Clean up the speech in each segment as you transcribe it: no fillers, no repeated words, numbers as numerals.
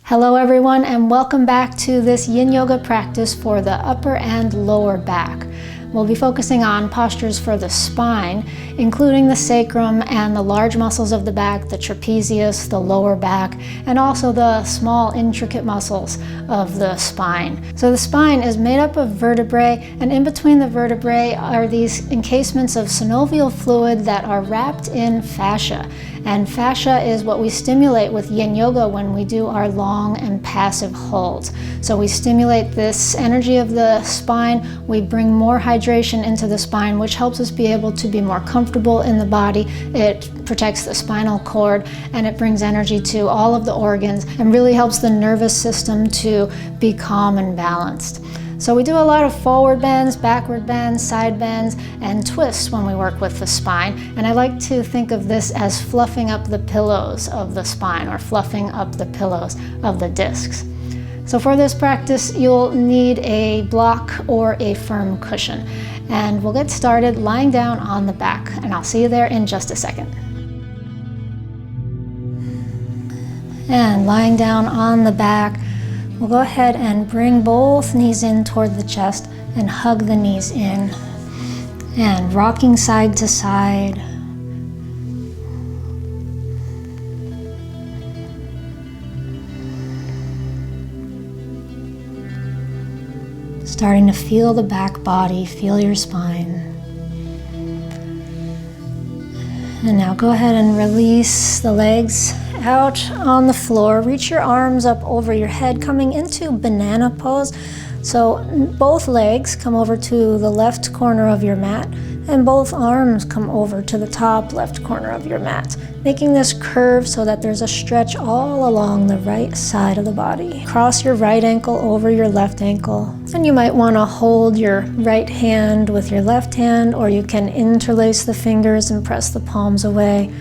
Hello everyone, and welcome back to this Yin Yoga practice for the upper and lower back. We'll be focusing on postures for the spine, including the sacrum and the large muscles of the back, the trapezius, the lower back, and also the small intricate muscles of the spine. So the spine is made up of vertebrae, and in between the vertebrae are these encasements of synovial fluid that are wrapped in fascia. And fascia is what we stimulate with Yin Yoga when we do our long and passive holds. So we stimulate this energy of the spine, we bring more hydration into the spine, which helps us be able to be more comfortable in the body. It protects the spinal cord, and it brings energy to all of the organs and really helps the nervous system to be calm and balanced. So we do a lot of forward bends, backward bends, side bends, and twists when we work with the spine. And I like to think of this as fluffing up the pillows of the spine, or fluffing up the pillows of the discs. So for this practice, you'll need a block or a firm cushion. And we'll get started lying down on the back, and I'll see you there in just a second. And lying down on the back, we'll go ahead and bring both knees in toward the chest and hug the knees in. And rocking side to side. Starting to feel the back body, feel your spine. And now go ahead and release the legs out on the floor. Reach your arms up over your head, coming into banana pose. So both legs come over to the left corner of your mat, and both arms come over to the top left corner of your mat, making this curve so that there's a stretch all along the right side of the body. Cross your right ankle over your left ankle, and you might want to hold your right hand with your left hand, or you can interlace the fingers and press the palms away,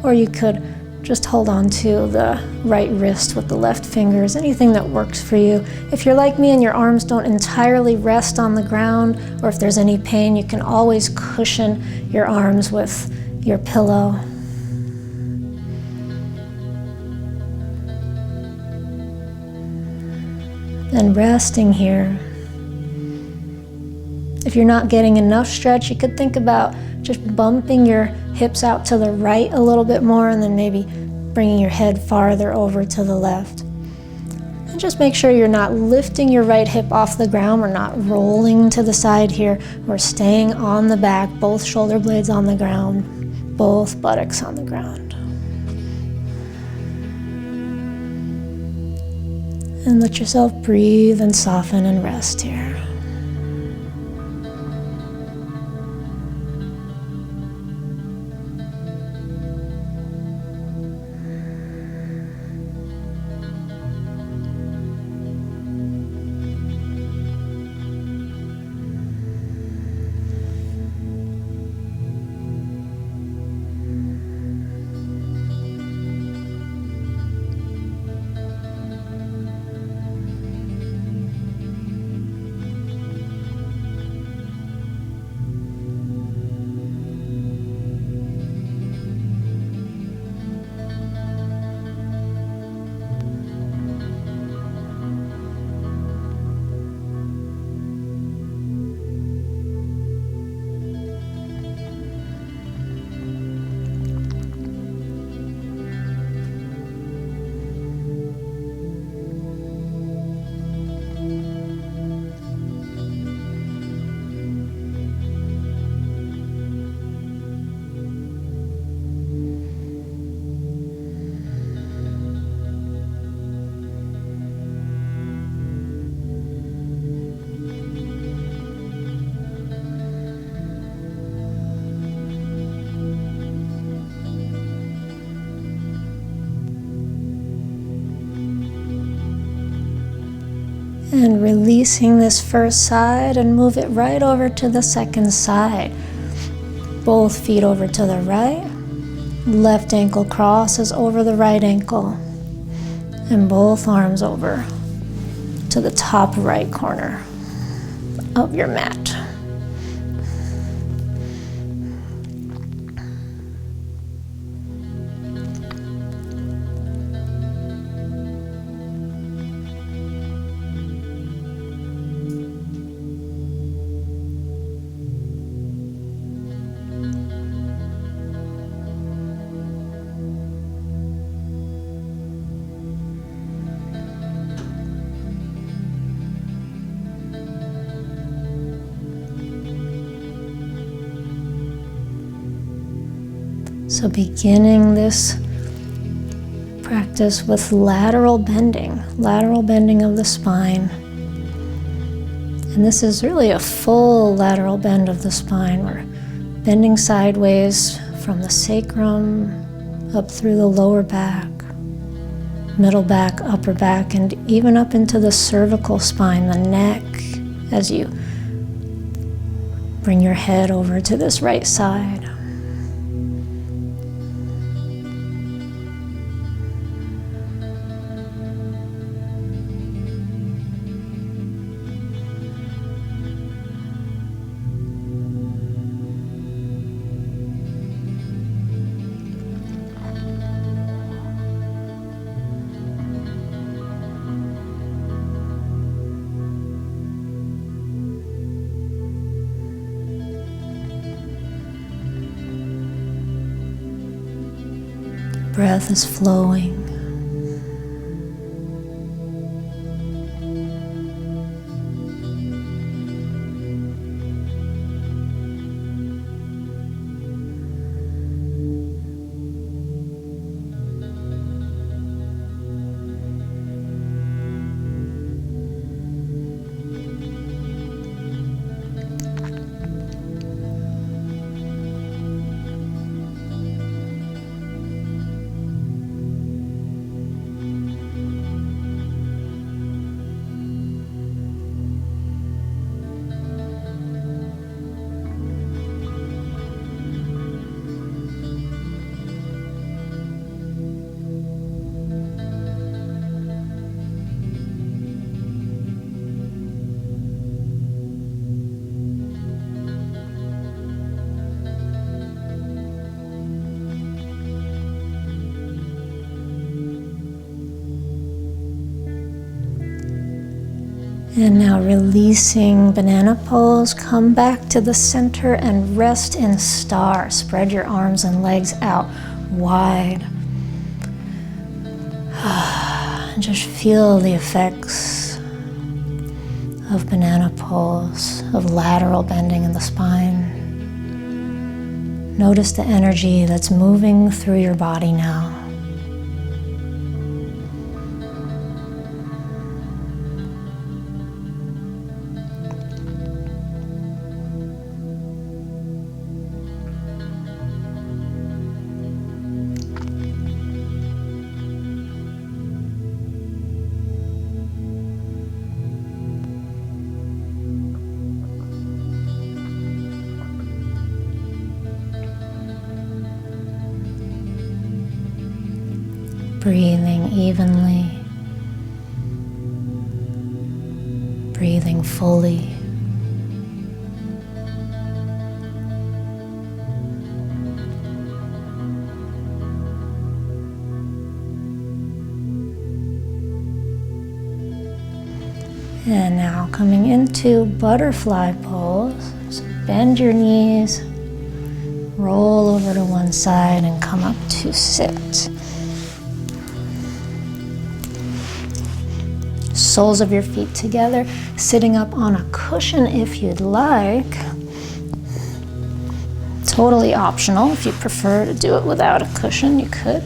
or you could just hold on to the right wrist with the left fingers, anything that works for you. If you're like me and your arms don't entirely rest on the ground, or if there's any pain, you can always cushion your arms with your pillow. And resting here. If you're not getting enough stretch, you could think about just bumping your hips out to the right a little bit more, and then maybe bringing your head farther over to the left. And just make sure you're not lifting your right hip off the ground. We're not rolling to the side here. We're staying on the back, both shoulder blades on the ground, both buttocks on the ground. And let yourself breathe and soften and rest here. And releasing this first side and move it right over to the second side. Both feet over to the right. Left ankle crosses over the right ankle. And both arms over to the top right corner of your mat. So beginning this practice with lateral bending of the spine. And this is really a full lateral bend of the spine. We're bending sideways from the sacrum up through the lower back, middle back, upper back, and even up into the cervical spine, the neck, as you bring your head over to this right side. Breath is flowing. And now releasing banana pose, come back to the center and rest in star. Spread your arms and legs out wide. And just feel the effects of banana pose, of lateral bending in the spine. Notice the energy that's moving through your body now. Breathing evenly, breathing fully. And now coming into butterfly pose. So bend your knees, roll over to one side and come up to sit. Soles of your feet together, sitting up on a cushion if you'd like. Totally optional. If you prefer to do it without a cushion, you could.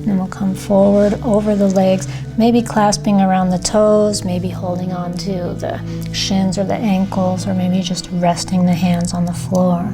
And we'll come forward over the legs, maybe clasping around the toes, maybe holding on to the shins or the ankles, or maybe just resting the hands on the floor.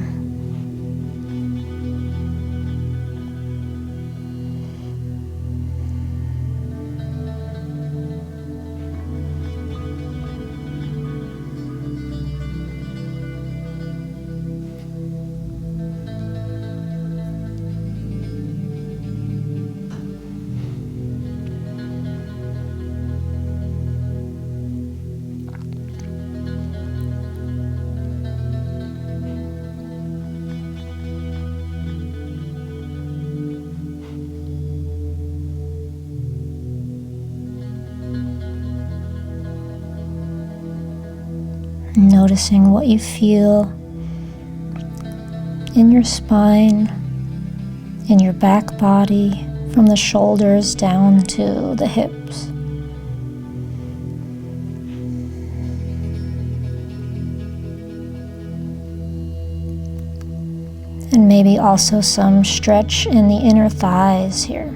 Noticing what you feel in your spine, in your back body, from the shoulders down to the hips. And maybe also some stretch in the inner thighs here.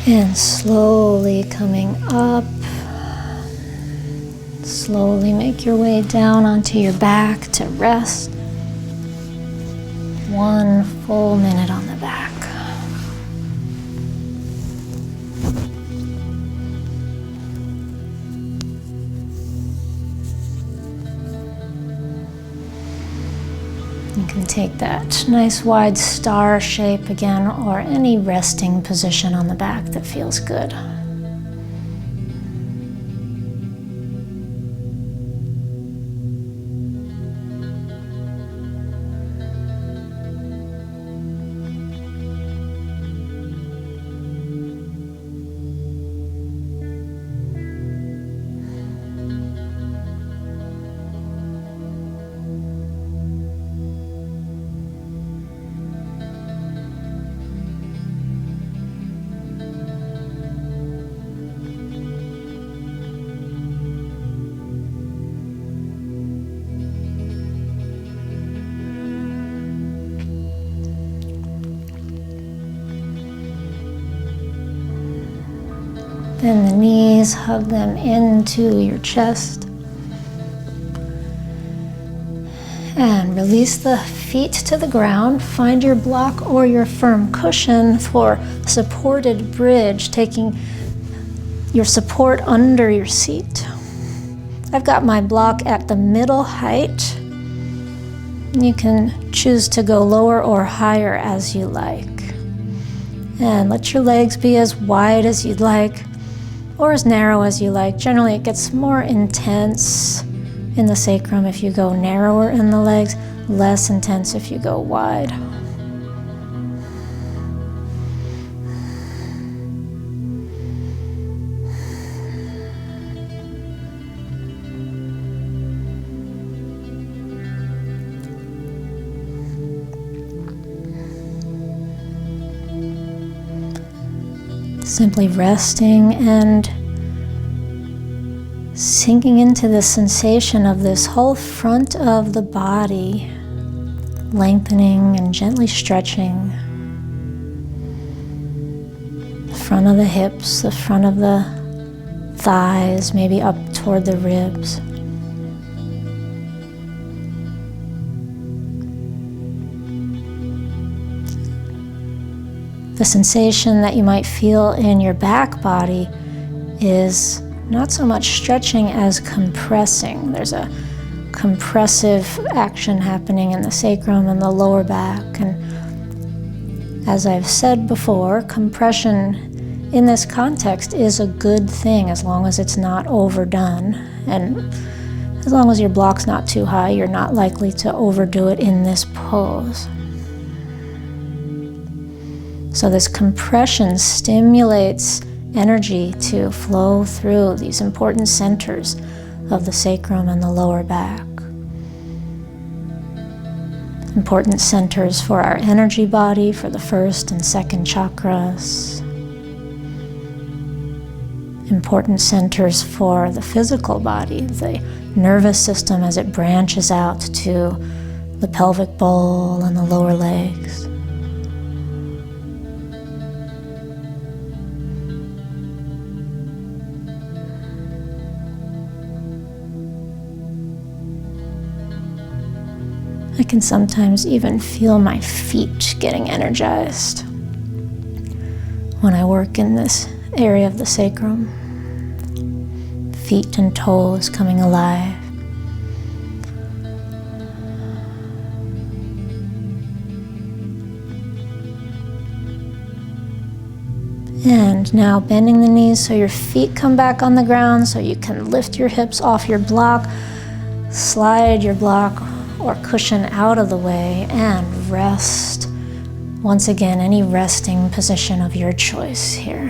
And slowly coming up, slowly make your way down onto your back to rest. 1 full minute on the back. You can take that nice wide star shape again, or any resting position on the back that feels good. Then the knees, hug them into your chest. And release the feet to the ground. Find your block or your firm cushion for supported bridge, taking your support under your seat. I've got my block at the middle height. You can choose to go lower or higher as you like. And let your legs be as wide as you'd like, or as narrow as you like. Generally, it gets more intense in the sacrum if you go narrower in the legs, less intense if you go wide. Simply resting and sinking into the sensation of this whole front of the body, lengthening and gently stretching. The front of the hips, the front of the thighs, maybe up toward the ribs. The sensation that you might feel in your back body is not so much stretching as compressing. There's a compressive action happening in the sacrum and the lower back. And as I've said before, compression in this context is a good thing as long as it's not overdone. And as long as your block's not too high, you're not likely to overdo it in this pose. So this compression stimulates energy to flow through these important centers of the sacrum and the lower back. Important centers for our energy body, for the first and second chakras. Important centers for the physical body, the nervous system as it branches out to the pelvic bowl and the lower legs. can sometimes even feel my feet getting energized when I work in this area of the sacrum. Feet and toes coming alive. And now bending the knees so your feet come back on the ground so you can lift your hips off your block, slide your block or cushion out of the way, and rest. Once again, any resting position of your choice here.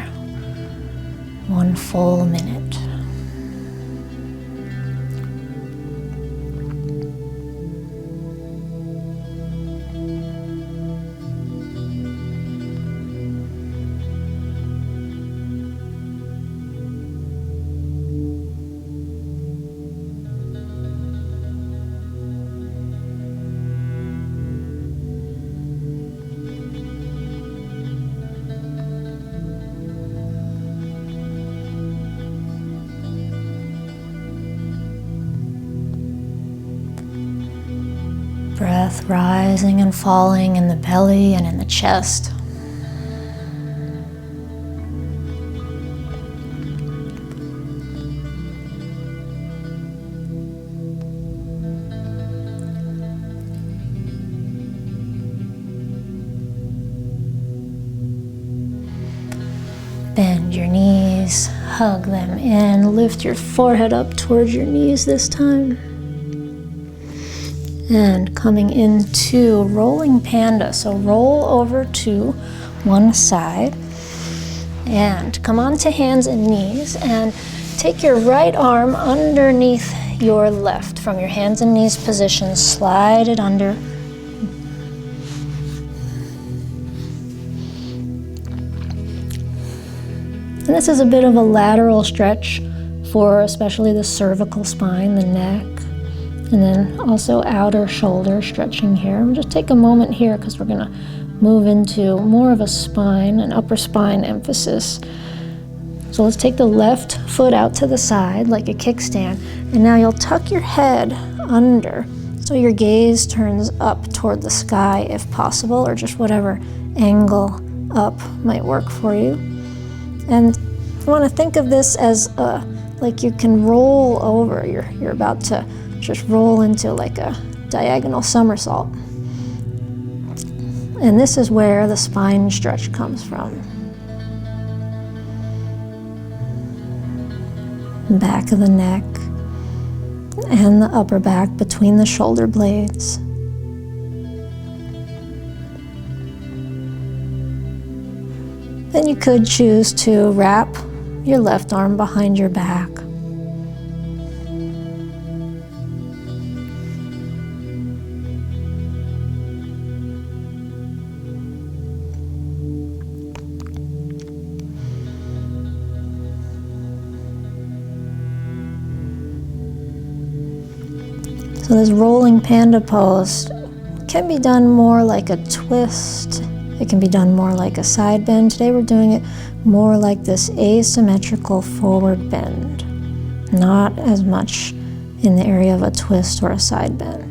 1 full minute. Breath rising and falling in the belly and in the chest. Bend your knees, hug them in, lift your forehead up towards your knees this time. And coming into rolling panda. So roll over to one side and come onto hands and knees and take your right arm underneath your left. From your hands and knees position, slide it under. And this is a bit of a lateral stretch for especially the cervical spine, the neck. And then also outer shoulder stretching here. We'll just take a moment here because we're going to move into more of a spine, an upper spine emphasis. So let's take the left foot out to the side like a kickstand. And now you'll tuck your head under so your gaze turns up toward the sky if possible, or just whatever angle up might work for you. And you want to think of this as like you can roll over. You're about to just roll into like a diagonal somersault. And this is where the spine stretch comes from. Back of the neck and the upper back between the shoulder blades. Then you could choose to wrap your left arm behind your back. So this rolling panda pose can be done more like a twist. It can be done more like a side bend. Today we're doing it more like this asymmetrical forward bend, not as much in the area of a twist or a side bend.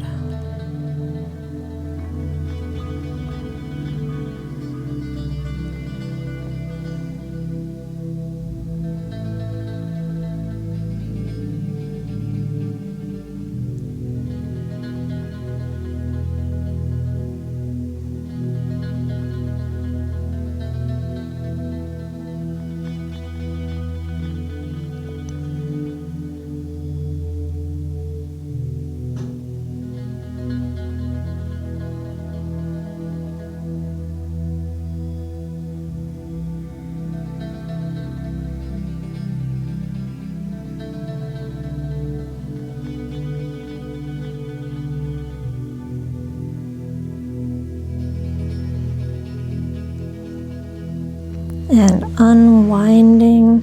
And unwinding,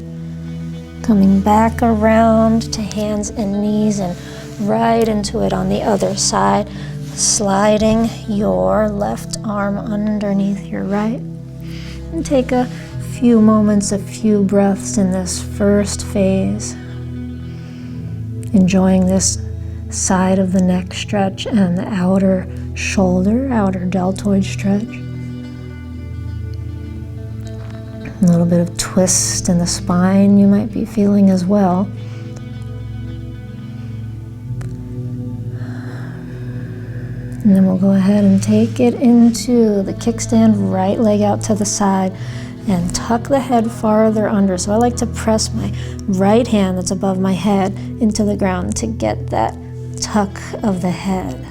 coming back around to hands and knees and right into it on the other side, sliding your left arm underneath your right. And take a few moments, a few breaths in this first phase, enjoying this side of the neck stretch and the outer shoulder, outer deltoid stretch. A little bit of twist in the spine you might be feeling as well. And then we'll go ahead and take it into the kickstand, right leg out to the side, and tuck the head farther under. So I like to press my right hand that's above my head into the ground to get that tuck of the head.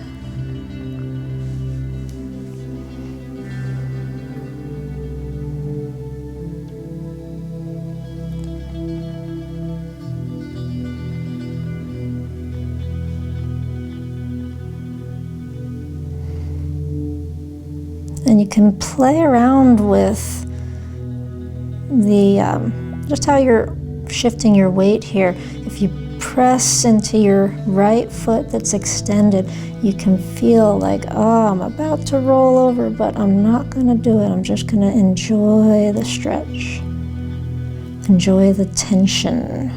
And you can play around with the just how you're shifting your weight here. If you press into your right foot that's extended, you can feel like, oh, I'm about to roll over, but I'm not going to do it. I'm just going to enjoy the stretch, enjoy the tension.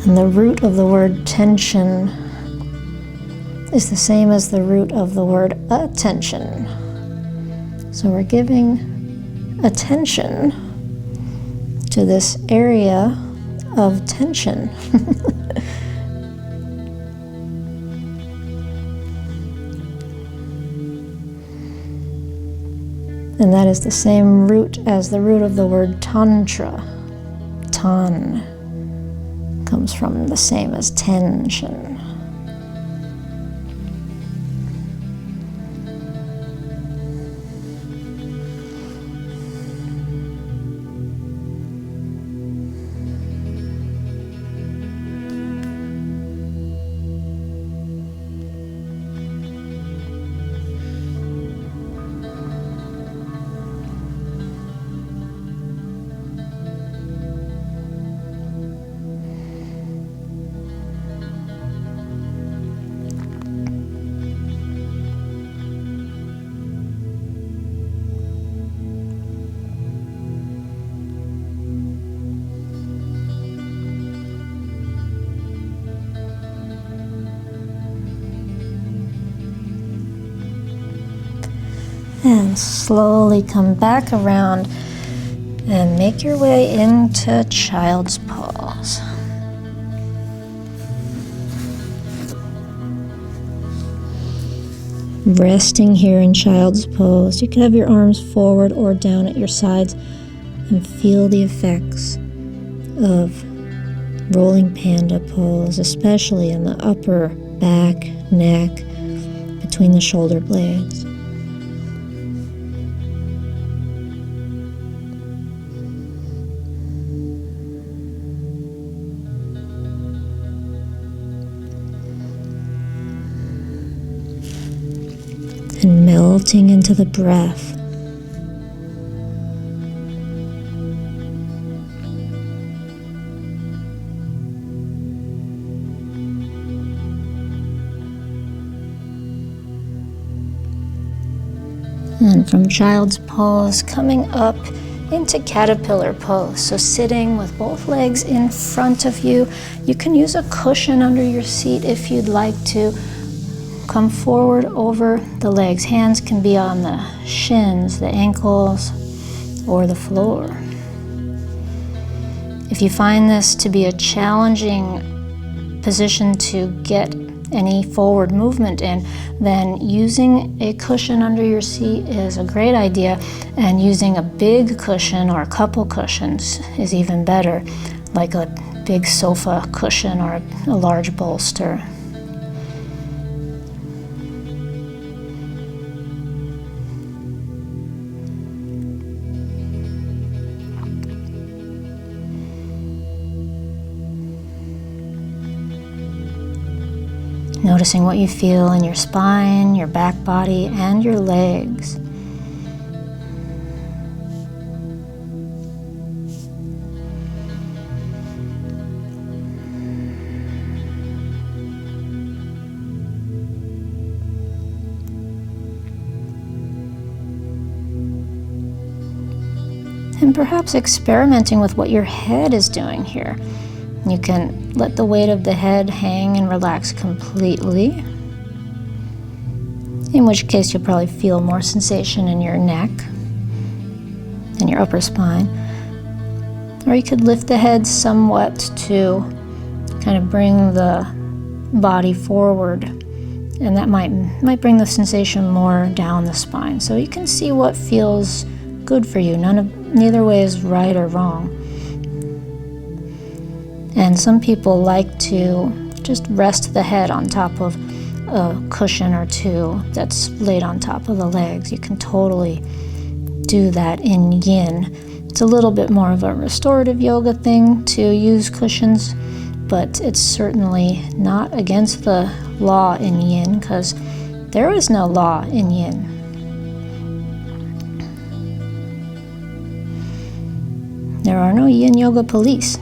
And the root of the word tension is the same as the root of the word attention. So we're giving attention to this area of tension. And that is the same root as the root of the word tantra. Tan comes from the same as tension. And slowly come back around and make your way into child's pose. Resting here in child's pose, you can have your arms forward or down at your sides and feel the effects of rolling panda pose, especially in the upper back, neck, between the shoulder blades. And melting into the breath. And from child's pose, coming up into caterpillar pose. So sitting with both legs in front of you. You can use a cushion under your seat if you'd like to. Come forward over the legs. Hands can be on the shins, the ankles, or the floor. If you find this to be a challenging position to get any forward movement in, then using a cushion under your seat is a great idea, and using a big cushion or a couple cushions is even better, like a big sofa cushion or a large bolster. Noticing what you feel in your spine, your back body, and your legs. And perhaps experimenting with what your head is doing here. You can let the weight of the head hang and relax completely, in which case you'll probably feel more sensation in your neck and your upper spine. Or you could lift the head somewhat to kind of bring the body forward, and that might bring the sensation more down the spine. So you can see what feels good for you. Neither way is right or wrong. And some people like to just rest the head on top of a cushion or two that's laid on top of the legs. You can totally do that in Yin. It's a little bit more of a restorative yoga thing to use cushions, but it's certainly not against the law in Yin, because there is no law in Yin. There are no Yin Yoga police.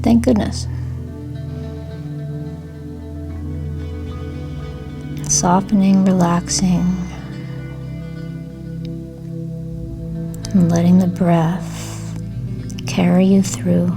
Thank goodness. Softening, relaxing, and letting the breath carry you through.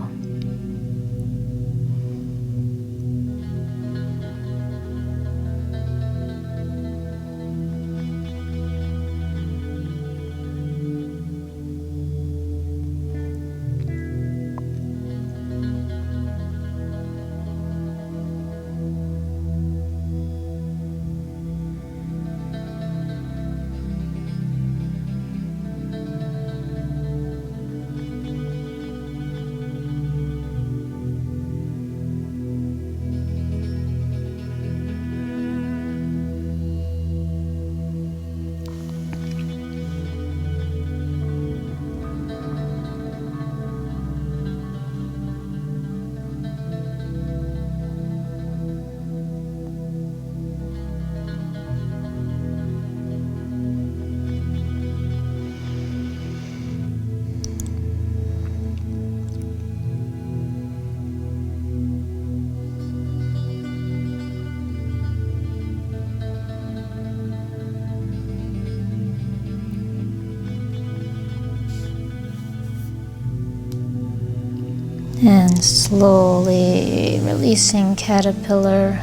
And slowly releasing caterpillar,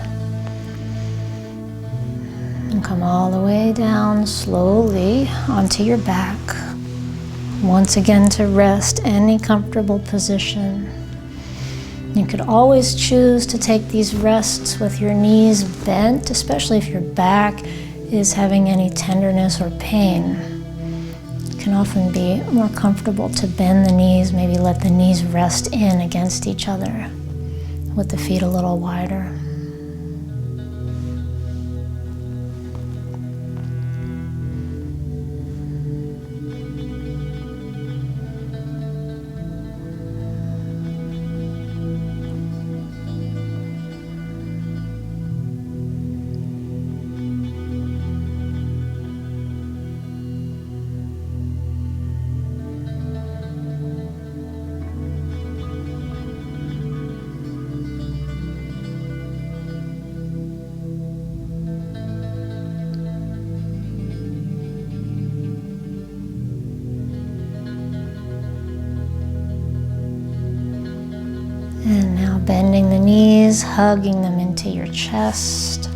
and come all the way down slowly onto your back. Once again, to rest, any comfortable position. You could always choose to take these rests with your knees bent, especially if your back is having any tenderness or pain. It can often be more comfortable to bend the knees, maybe let the knees rest in against each other with the feet a little wider. And now bending the knees, hugging them into your chest.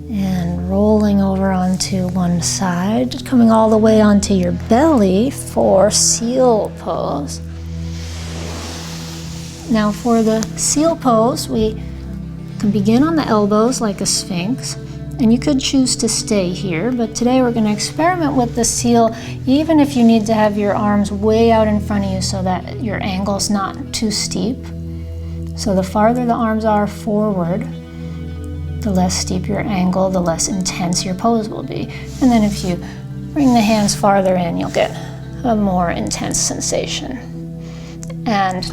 And rolling over onto one side, coming all the way onto your belly for seal pose. Now for the seal pose, we can begin on the elbows like a sphinx. And you could choose to stay here, but today we're going to experiment with the seal, even if you need to have your arms way out in front of you so that your angle's not too steep. So the farther the arms are forward, the less steep your angle, the less intense your pose will be. And then if you bring the hands farther in, you'll get a more intense sensation. And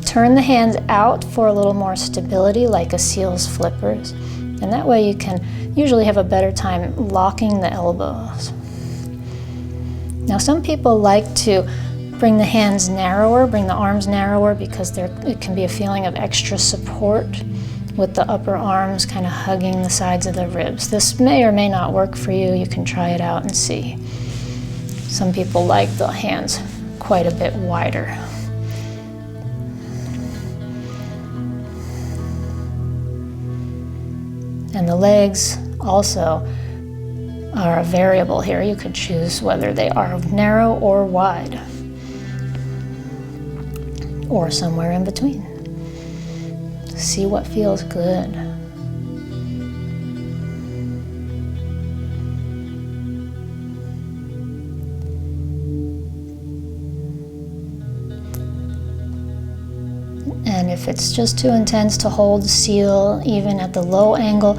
turn the hands out for a little more stability, like a seal's flippers. And that way you can usually have a better time locking the elbows. Now some people like to bring the hands narrower, bring the arms narrower, because it can be a feeling of extra support with the upper arms kind of hugging the sides of the ribs. This may or may not work for you. You can try it out and see. Some people like the hands quite a bit wider. And the legs also are a variable here. You could choose whether they are narrow or wide, or somewhere in between. See what feels good. And if it's just too intense to hold seal even at the low angle,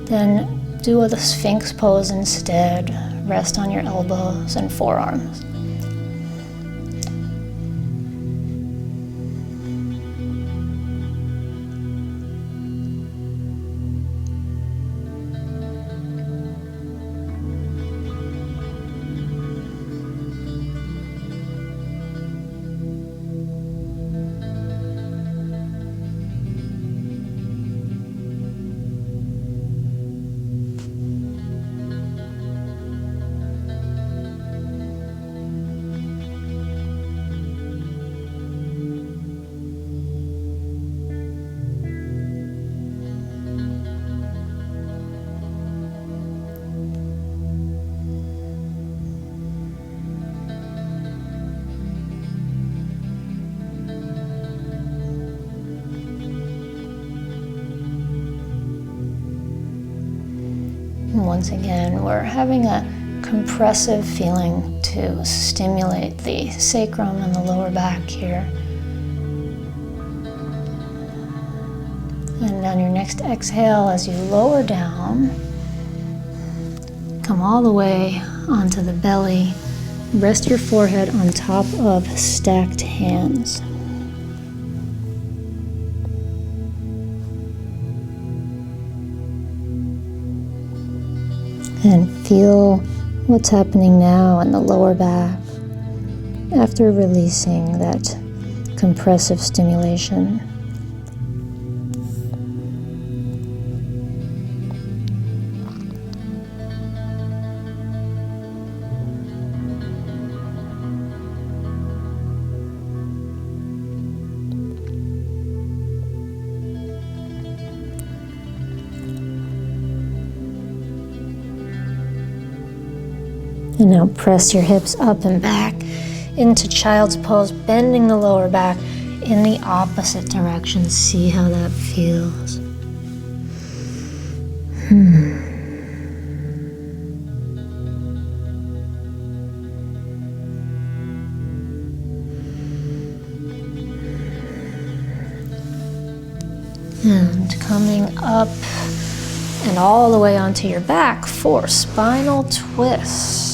then do the Sphinx pose instead. Rest on your elbows and forearms. Once again, we're having a compressive feeling to stimulate the sacrum and the lower back here. And on your next exhale, as you lower down, come all the way onto the belly. Rest your forehead on top of stacked hands. And feel what's happening now in the lower back after releasing that compressive stimulation. And now press your hips up and back into child's pose, bending the lower back in the opposite direction. See how that feels. And coming up and all the way onto your back for spinal twist.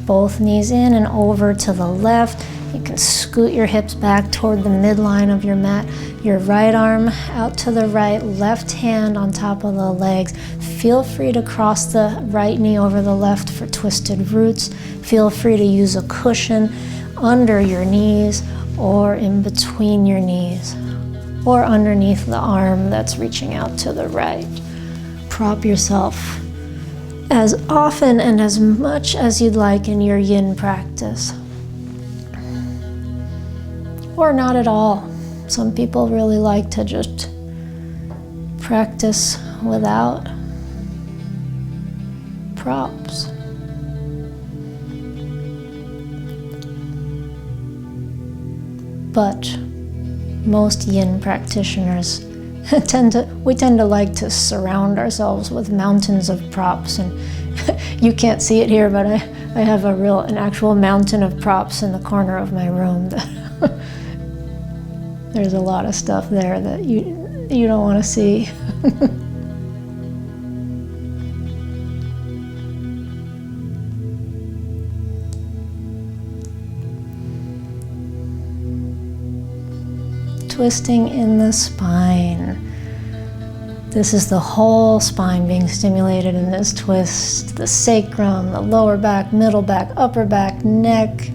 Both knees in and over to the left. You can scoot your hips back toward the midline of your mat. Your right arm out to the right, left hand on top of the legs. Feel free to cross the right knee over the left for twisted roots. Feel free to use a cushion under your knees or in between your knees or underneath the arm that's reaching out to the right. Prop yourself as often and as much as you'd like in your yin practice. Or not at all. Some people really like to just practice without props. But most yin practitioners tend to like to surround ourselves with mountains of props, and you can't see it here, but I have an actual mountain of props in the corner of my room. There's a lot of stuff there that you don't want to see. Twisting in the spine. This is the whole spine being stimulated in this twist. The sacrum, the lower back, middle back, upper back, neck.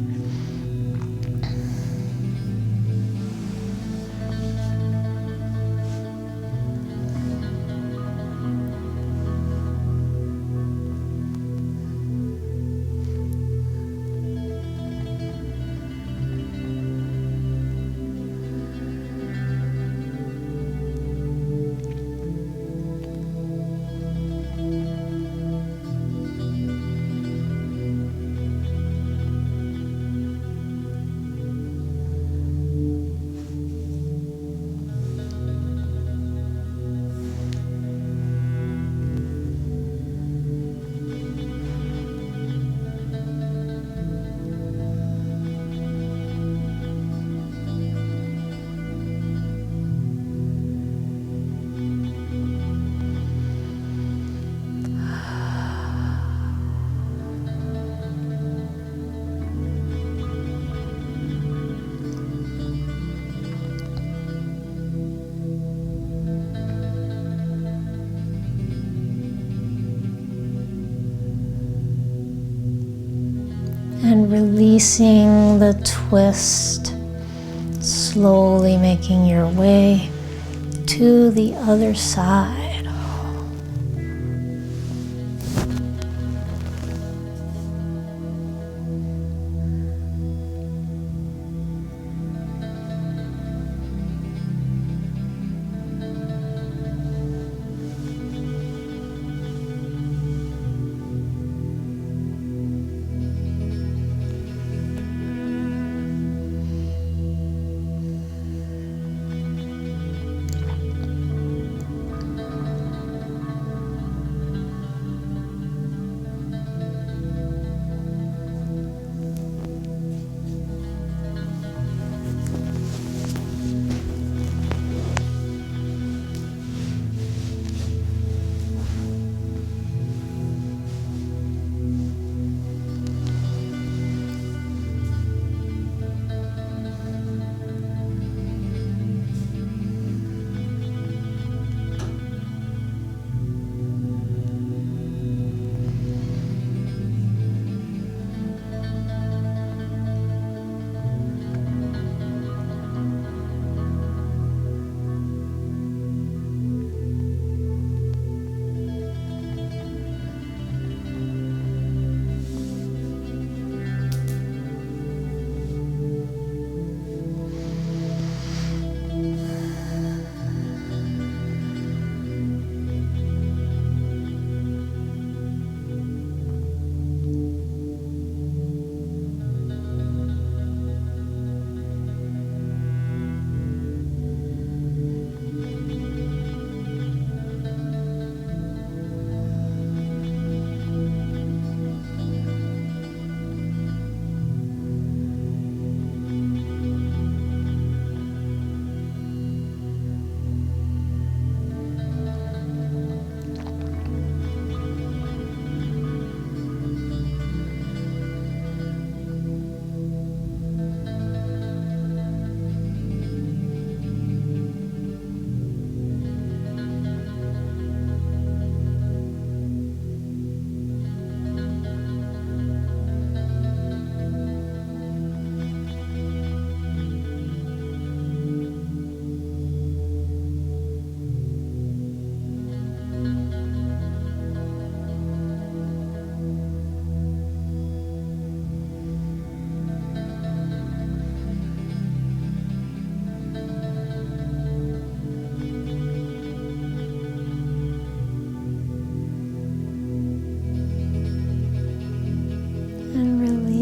releasing the twist, slowly making your way to the other side.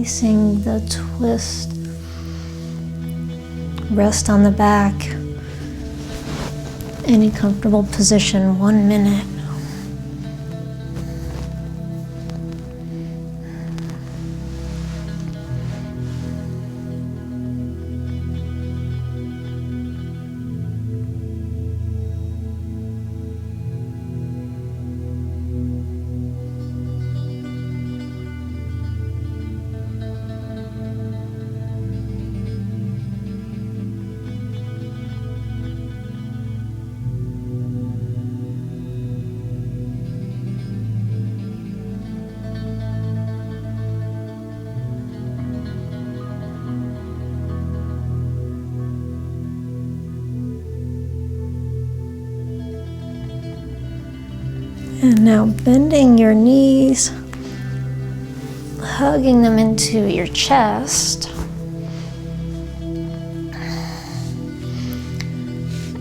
Releasing the twist. Rest on the back. Any comfortable position, 1 minute. And now bending your knees, hugging them into your chest.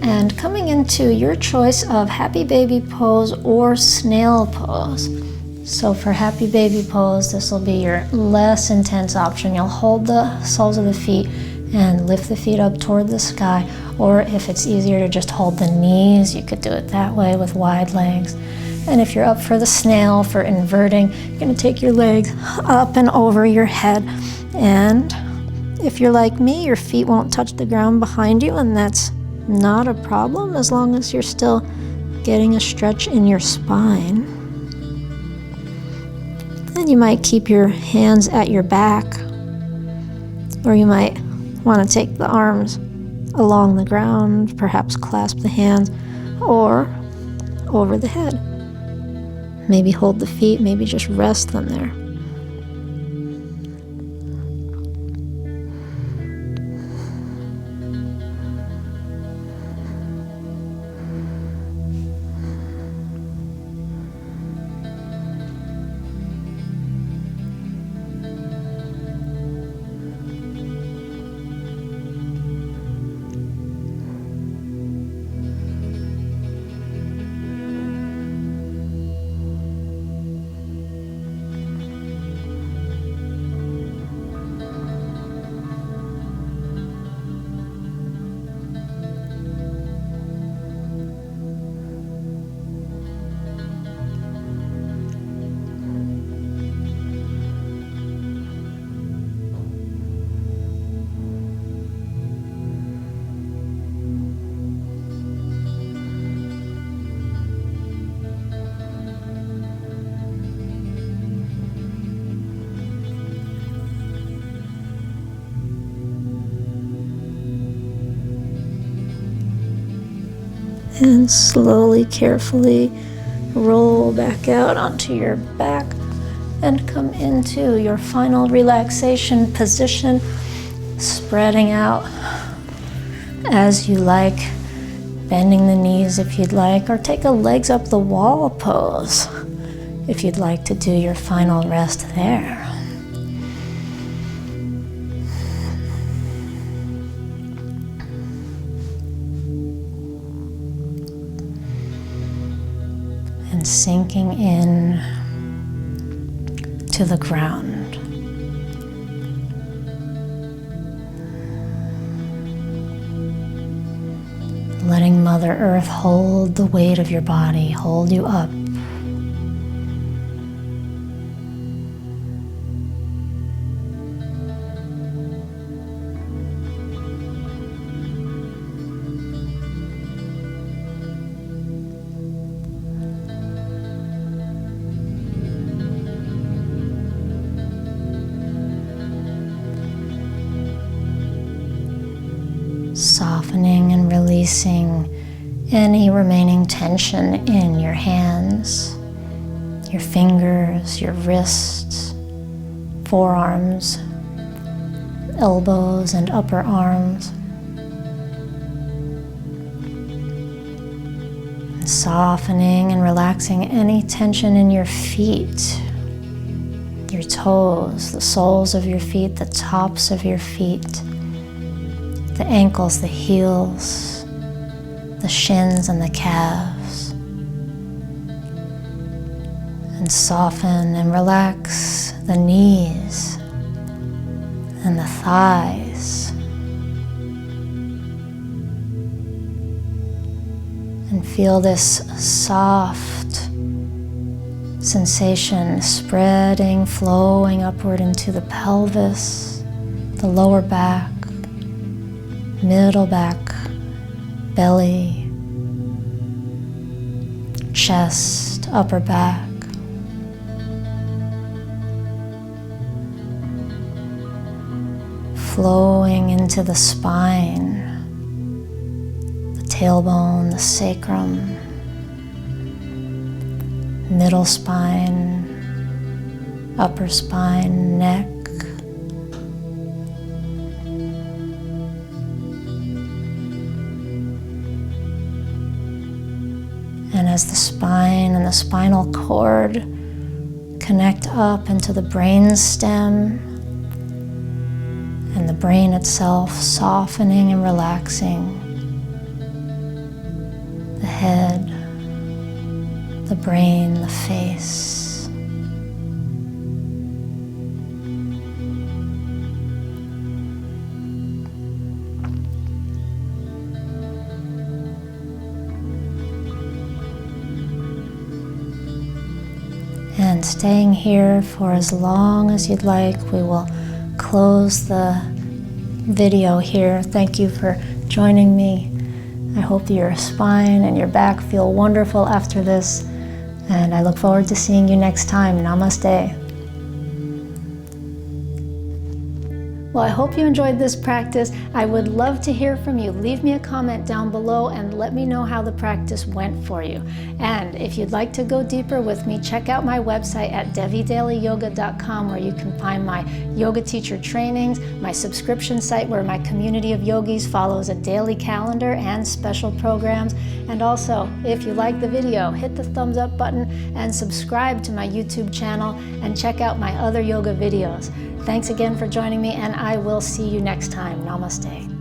And coming into your choice of happy baby pose or snail pose. So for happy baby pose, this will be your less intense option. You'll hold the soles of the feet and lift the feet up toward the sky. Or if it's easier to just hold the knees, you could do it that way with wide legs. And if you're up for the snail, for inverting, you're gonna take your legs up and over your head. And if you're like me, your feet won't touch the ground behind you, and that's not a problem as long as you're still getting a stretch in your spine. Then you might keep your hands at your back, or you might want to take the arms along the ground, perhaps clasp the hands, or over the head. Maybe hold the feet, maybe just rest them there. And slowly, carefully roll back out onto your back and come into your final relaxation position, spreading out as you like, bending the knees if you'd like, or take a legs up the wall pose if you'd like to do your final rest there. And sinking in to the ground. Letting Mother Earth hold the weight of your body, hold you up. Softening and releasing any remaining tension in your hands, your fingers, your wrists, forearms, elbows, and upper arms. And softening and relaxing any tension in your feet, your toes, the soles of your feet, the tops of your feet, the ankles, the heels, the shins and the calves. And soften and relax the knees and the thighs. And feel this soft sensation spreading, flowing upward into the pelvis, the lower back, middle back, belly, chest, upper back. Flowing into the spine, the tailbone, the sacrum, middle spine, upper spine, neck. And as the spine and the spinal cord connect up into the brain stem and the brain itself softening and relaxing, the head, the brain, the face. And staying here for as long as you'd like, we will close the video here. Thank you for joining me. I hope your spine and your back feel wonderful after this, and I look forward to seeing you next time. Namaste. Well, I hope you enjoyed this practice. I would love to hear from you. Leave me a comment down below and let me know how the practice went for you. And if you'd like to go deeper with me, check out my website at devidailyyoga.com, where you can find my yoga teacher trainings, my subscription site where my community of yogis follows a daily calendar and special programs. And also, if you like the video, hit the thumbs up button and subscribe to my YouTube channel and check out my other yoga videos. Thanks again for joining me, and I will see you next time. Namaste.